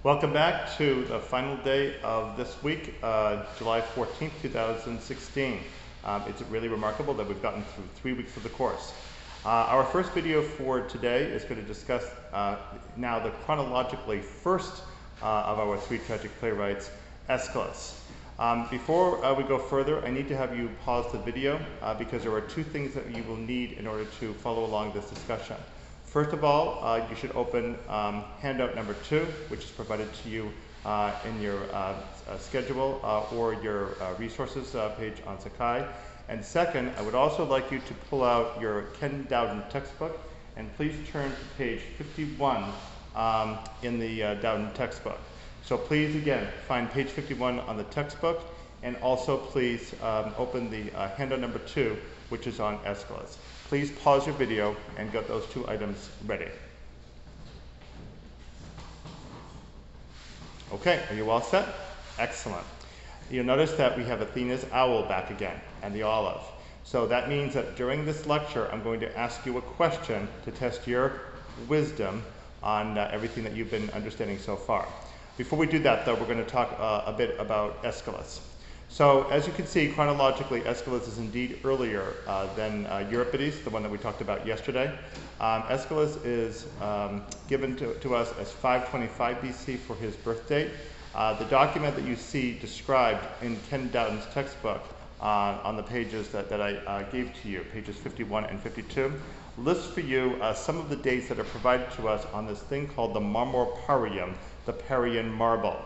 Welcome back to the final day of this week, July 14th, 2016. It's really remarkable that we've gotten through 3 weeks of the course. Our first video for today is going to discuss now the chronologically first of our three tragic playwrights, Aeschylus. Before we go further, I need to have you pause the video because there are two things that you will need in order to follow along this discussion. First of all, you should open handout number 2, which is provided to you in your schedule or your resources page on Sakai. And second, I would also like you to pull out your Ken Dowden textbook and please turn to page 51 in the Dowden textbook. So please, again, find page 51 on the textbook, and also please open the handout number 2, which is on Aeschylus. Please pause your video and get those two items ready. Okay, are you all set? Excellent. You'll notice that we have Athena's owl back again, and the olive. So that means that during this lecture, I'm going to ask you a question to test your wisdom on everything that you've been understanding so far. Before we do that, though, we're going to talk a bit about Aeschylus. So, as you can see, chronologically, Aeschylus is indeed earlier than Euripides, the one that we talked about yesterday. Aeschylus is given to us as 525 BC for his birth date. The document that you see described in Ken Dowden's textbook on the pages that I gave to you, pages 51 and 52, lists for you some of the dates that are provided to us on this thing called the Marmorparium, the Parian marble.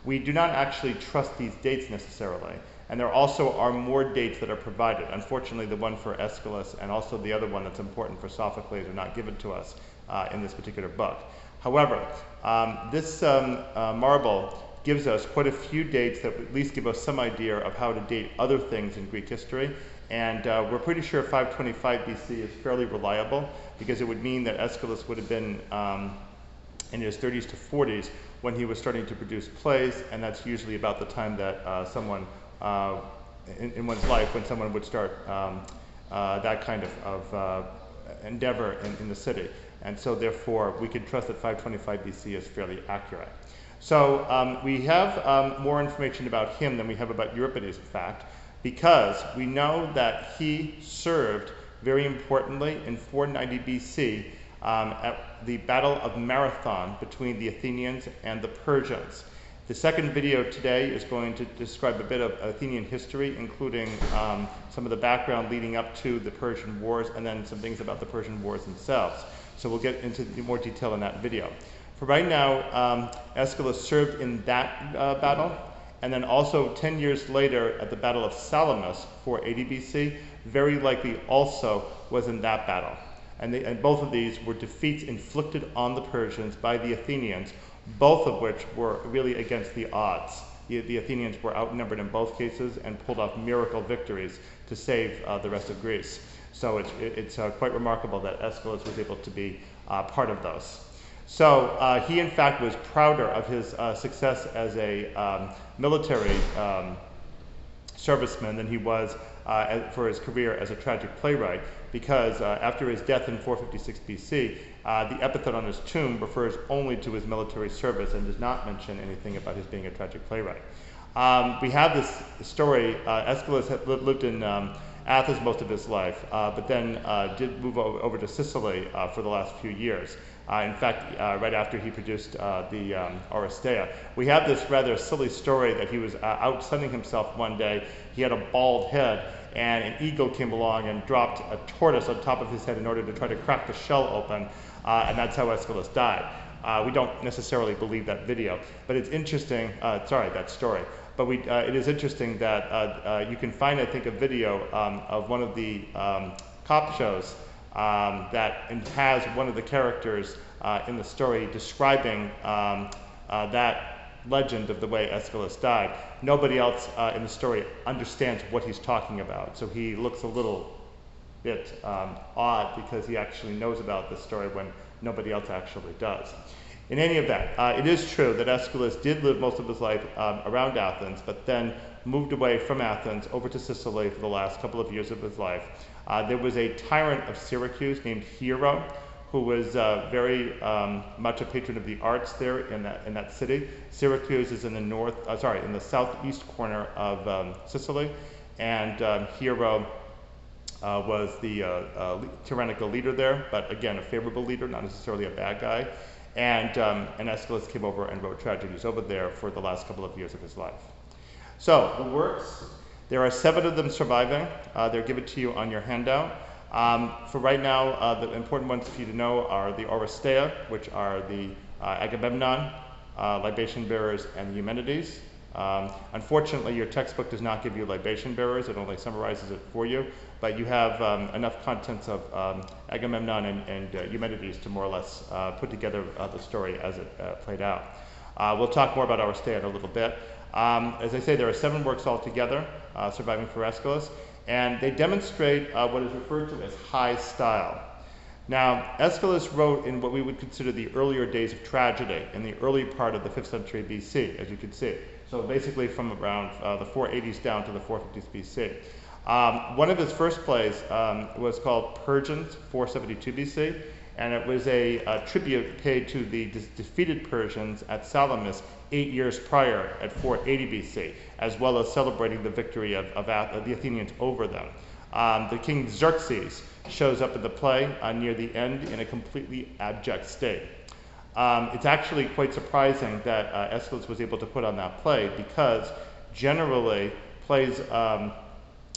We do not actually trust these dates necessarily, and there also are more dates that are provided. Unfortunately, the one for Aeschylus and also the other one that's important for Sophocles are not given to us in this particular book. However, this marble gives us quite a few dates that at least give us some idea of how to date other things in Greek history, and we're pretty sure 525 BC is fairly reliable because it would mean that Aeschylus would have been in his 30s to 40s when he was starting to produce plays, and that's usually about the time that someone in one's life when someone would start that kind of endeavor in the city. And so therefore we can trust that 525 BC is fairly accurate. So we have more information about him than we have about Euripides, in fact, because we know that he served very importantly in 490 BC at the Battle of Marathon between the Athenians and the Persians. The second video today is going to describe a bit of Athenian history, including some of the background leading up to the Persian Wars, and then some things about the Persian Wars themselves. So we'll get into more detail in that video. For right now, Aeschylus served in that battle, and then also 10 years later at the Battle of Salamis, 480 BC, very likely also was in that battle. And both of these were defeats inflicted on the Persians by the Athenians, both of which were really against the odds. The Athenians were outnumbered in both cases and pulled off miracle victories to save the rest of Greece. So it's quite remarkable that Aeschylus was able to be part of those. So he, in fact, was prouder of his success as a military serviceman than he was for his career as a tragic playwright, because after his death in 456 BC, the epithet on his tomb refers only to his military service and does not mention anything about his being a tragic playwright. We have this story. Aeschylus had lived in Athens most of his life, but then did move over to Sicily for the last few years. In fact, right after he produced the Oresteia. We have this rather silly story that he was out sunning himself one day. He had a bald head, and an eagle came along and dropped a tortoise on top of his head in order to try to crack the shell open, and that's how Aeschylus died. We don't necessarily believe that video, but it's interesting, that story. But it is interesting that you can find, I think, a video of one of the cop shows that has one of the characters in the story describing that legend of the way Aeschylus died. Nobody else in the story understands what he's talking about, so he looks a little bit odd because he actually knows about this story when nobody else actually does. In any event, it is true that Aeschylus did live most of his life around Athens, but then moved away from Athens over to Sicily for the last couple of years of his life. There was a tyrant of Syracuse named Hero who was very much a patron of the arts there in that city. Syracuse is in the in the southeast corner of Sicily, and Hero was the tyrannical leader there, but again a favorable leader, not necessarily a bad guy. And Aeschylus came over and wrote tragedies over there for the last couple of years of his life. So the works, there are 7 of them surviving. They're given to you on your handout. For right now, the important ones for you to know are the Oresteia, which are the Agamemnon, libation bearers, and the Eumenides. Unfortunately, your textbook does not give you libation bearers. It only summarizes it for you. But you have enough contents of Agamemnon and Eumenides to more or less put together the story as it played out. We'll talk more about Oresteia in a little bit. As I say, there are 7 works altogether surviving for Aeschylus, and they demonstrate what is referred to as high style. Now, Aeschylus wrote in what we would consider the earlier days of tragedy, in the early part of the 5th century BC, as you can see. So basically from around the 480s down to the 450s BC. One of his first plays was called Persians, 472 BC, and it was a tribute paid to the defeated Persians at Salamis 8 years prior at 480 BC, as well as celebrating the victory of the Athenians over them. The king Xerxes shows up in the play near the end in a completely abject state. It's actually quite surprising that Aeschylus was able to put on that play, because generally plays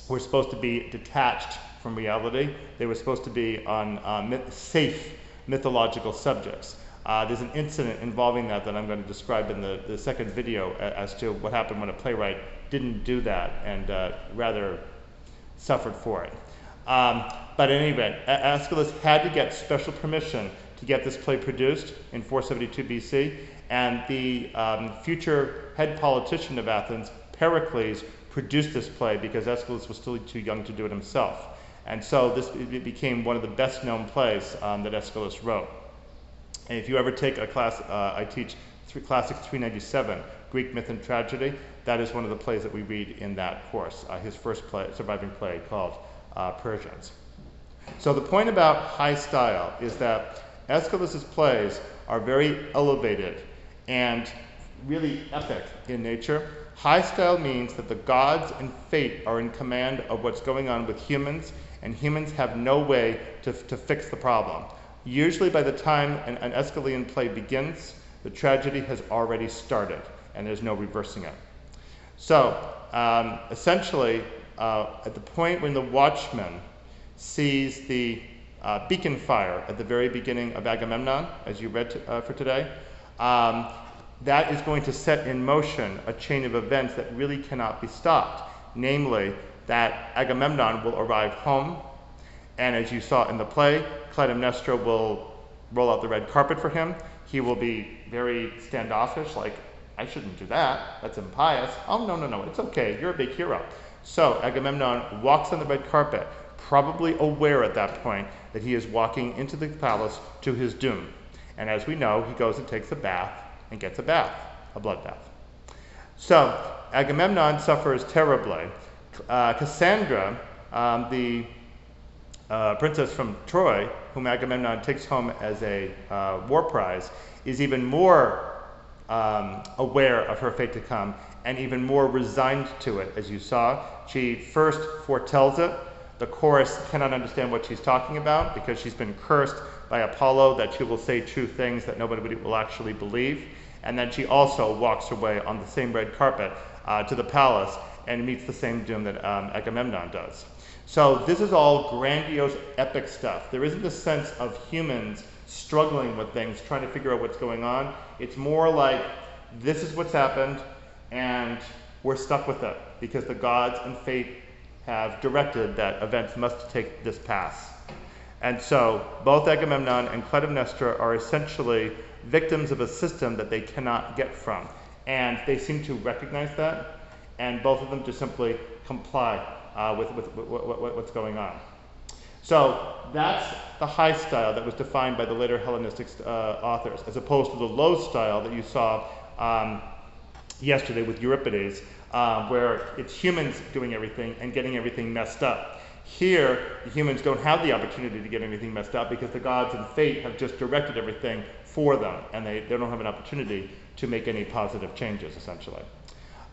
were supposed to be detached from reality. They were supposed to be on safe mythological subjects. There's an incident involving that I'm going to describe in the second video as to what happened when a playwright didn't do that and rather suffered for it. But in any event, Aeschylus had to get special permission to get this play produced in 472 BC, and the future head politician of Athens, Pericles, produced this play because Aeschylus was still too young to do it himself. And so it became one of the best known plays that Aeschylus wrote. And if you ever take a class, I teach Classics 397, Greek Myth and Tragedy, that is one of the plays that we read in that course, his first surviving play called Persians. So the point about high style is that Aeschylus's plays are very elevated and really epic in nature. High style means that the gods and fate are in command of what's going on with humans, and humans have no way to fix the problem. Usually by the time an Aeschylean play begins, the tragedy has already started, and there's no reversing it. So essentially, at the point when the watchman sees the beacon fire at the very beginning of Agamemnon, as you read for today, that is going to set in motion a chain of events that really cannot be stopped. Namely, that Agamemnon will arrive home, and as you saw in the play, Clytemnestra will roll out the red carpet for him. He will be very standoffish, like, I shouldn't do that, that's impious. Oh, no, it's okay, you're a big hero. So Agamemnon walks on the red carpet, probably aware at that point that he is walking into the palace to his doom. And as we know, he goes and takes a bath and gets a bloodbath. So Agamemnon suffers terribly. Cassandra, the princess from Troy, whom Agamemnon takes home as a war prize, is even more aware of her fate to come and even more resigned to it, as you saw. She first foretells it. The chorus cannot understand what she's talking about because she's been cursed by Apollo that she will say true things that nobody will actually believe. And then she also walks her way on the same red carpet to the palace and meets the same doom that Agamemnon does. So this is all grandiose, epic stuff. There isn't a sense of humans struggling with things, trying to figure out what's going on. It's more like, this is what's happened, and we're stuck with it because the gods and fate have directed that events must take this path. And so both Agamemnon and Clytemnestra are essentially victims of a system that they cannot get from. And they seem to recognize that, and both of them just simply comply with what's going on. So that's the high style that was defined by the later Hellenistic authors, as opposed to the low style that you saw yesterday with Euripides, where it's humans doing everything and getting everything messed up. Here, the humans don't have the opportunity to get anything messed up because the gods and fate have just directed everything for them, and they don't have an opportunity to make any positive changes, essentially.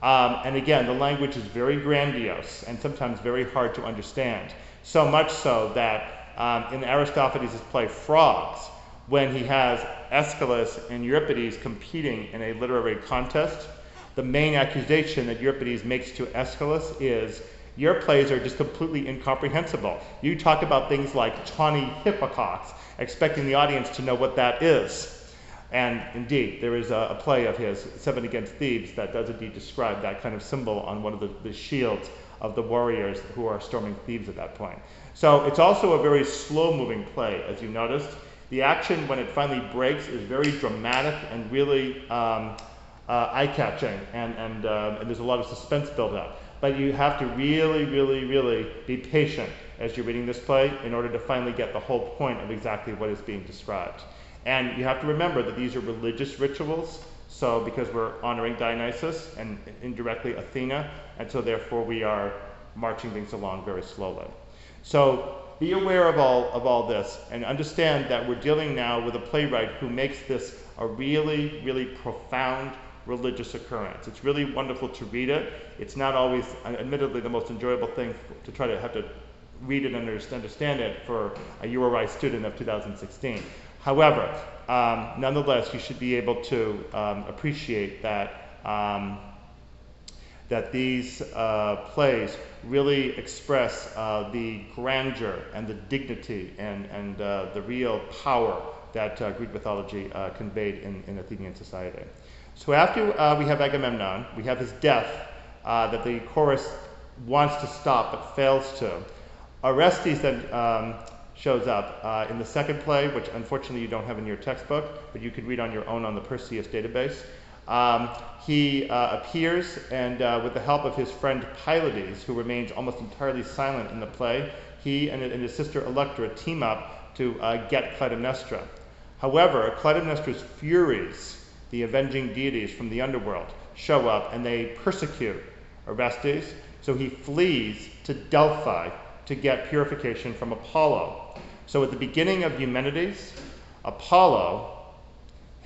And again, the language is very grandiose and sometimes very hard to understand. So much so that in Aristophanes' play Frogs, when he has Aeschylus and Euripides competing in a literary contest, the main accusation that Euripides makes to Aeschylus is, your plays are just completely incomprehensible. You talk about things like tawny hippococks, expecting the audience to know what that is. And indeed, there is a play of his, 7 Against Thebes, that does indeed describe that kind of symbol on one of the shields of the warriors who are storming Thebes at that point. So it's also a very slow-moving play, as you noticed. The action, when it finally breaks, is very dramatic and really eye-catching, and there's a lot of suspense built up. But you have to really, really, really be patient as you're reading this play in order to finally get the whole point of exactly what is being described. And you have to remember that these are religious rituals, so because we're honoring Dionysus and indirectly Athena, and so therefore we are marching things along very slowly. So be aware of all this, and understand that we're dealing now with a playwright who makes this a really, really profound religious occurrence. It's really wonderful to read it. It's not always, admittedly, the most enjoyable thing to try to have to read it and understand it for a URI student of 2016. However, nonetheless, you should be able to appreciate that that these plays really express the grandeur and the dignity and the real power that Greek mythology conveyed in Athenian society. So after we have Agamemnon, we have his death that the chorus wants to stop but fails to. Orestes then shows up in the second play, which unfortunately you don't have in your textbook, but you could read on your own on the Perseus database. He appears, and with the help of his friend Pylades, who remains almost entirely silent in the play, he and his sister Electra team up to get Clytemnestra. However, Clytemnestra's Furies, the avenging deities from the underworld, show up and they persecute Orestes, so he flees to Delphi to get purification from Apollo. So at the beginning of Eumenides, Apollo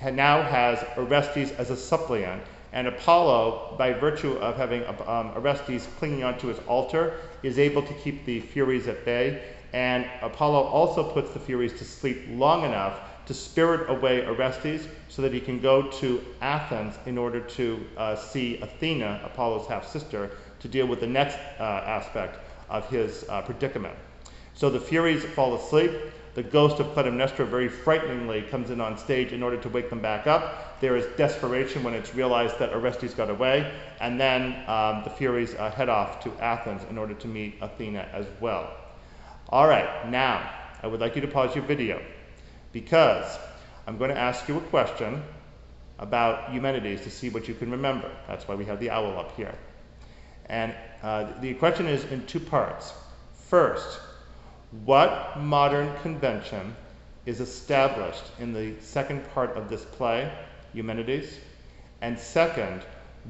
now has Orestes as a suppliant, and Apollo, by virtue of having Orestes clinging onto his altar, is able to keep the Furies at bay, and Apollo also puts the Furies to sleep long enough to spirit away Orestes so that he can go to Athens in order to see Athena, Apollo's half-sister, to deal with the next aspect of his predicament. So the Furies fall asleep. The ghost of Clytemnestra very frighteningly comes in on stage in order to wake them back up. There is desperation when it's realized that Orestes got away, and then the Furies head off to Athens in order to meet Athena as well. All right, now I would like you to pause your video, because I'm going to ask you a question about Eumenides to see what you can remember. That's why we have the owl up here. And the question is in two parts. First, what modern convention is established in the second part of this play, Eumenides? And second,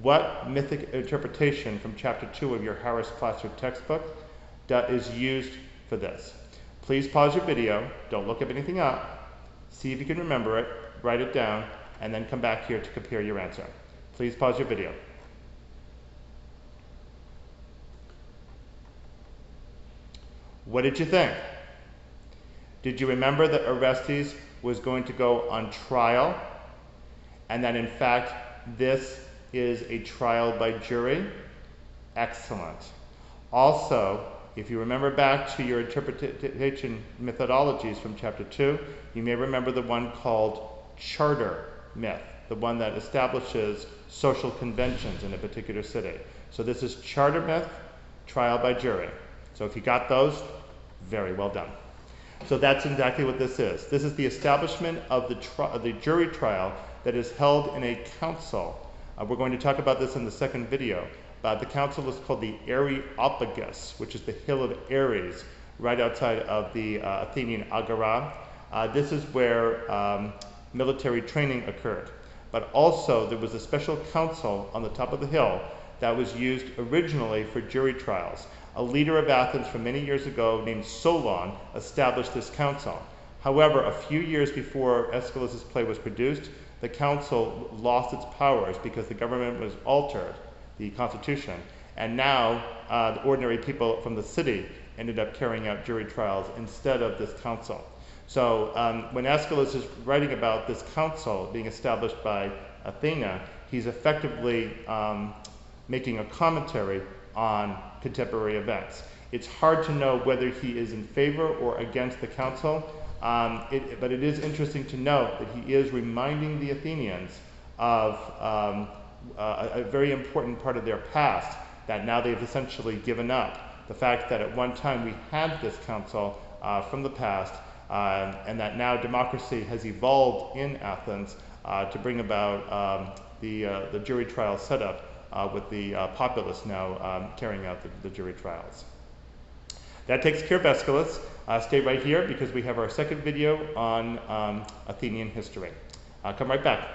what mythic interpretation from chapter 2 of your Harris Placer textbook is used for this? Please pause your video, don't look up anything up, see if you can remember it, write it down, and then come back here to compare your answer. Please pause your video. What did you think? Did you remember that Orestes was going to go on trial, and that in fact this is a trial by jury? Excellent. Also, if you remember back to your interpretation methodologies from chapter 2, you may remember the one called charter myth, the one that establishes social conventions in a particular city. So this is charter myth, trial by jury. So if you got those, very well done. So that's exactly what this is. This is the establishment of the jury trial that is held in a council. We're going to talk about this in the second video. The council is called the Areopagus, which is the hill of Ares, right outside of the Athenian Agora. This is where military training occurred. But also there was a special council on the top of the hill that was used originally for jury trials. A leader of Athens from many years ago named Solon established this council. However, a few years before Aeschylus' play was produced, the council lost its powers because the government was altered, the constitution, and now the ordinary people from the city ended up carrying out jury trials instead of this council. So when Aeschylus is writing about this council being established by Athena, he's effectively making a commentary on contemporary events. It's hard to know whether he is in favor or against the council, but it is interesting to note that he is reminding the Athenians of a very important part of their past that now they've essentially given up. The fact that at one time we had this council from the past, and that now democracy has evolved in Athens to bring about the jury trial setup with the populace now carrying out the jury trials. That takes care of Aeschylus. Stay right here because we have our second video on Athenian history. Come right back.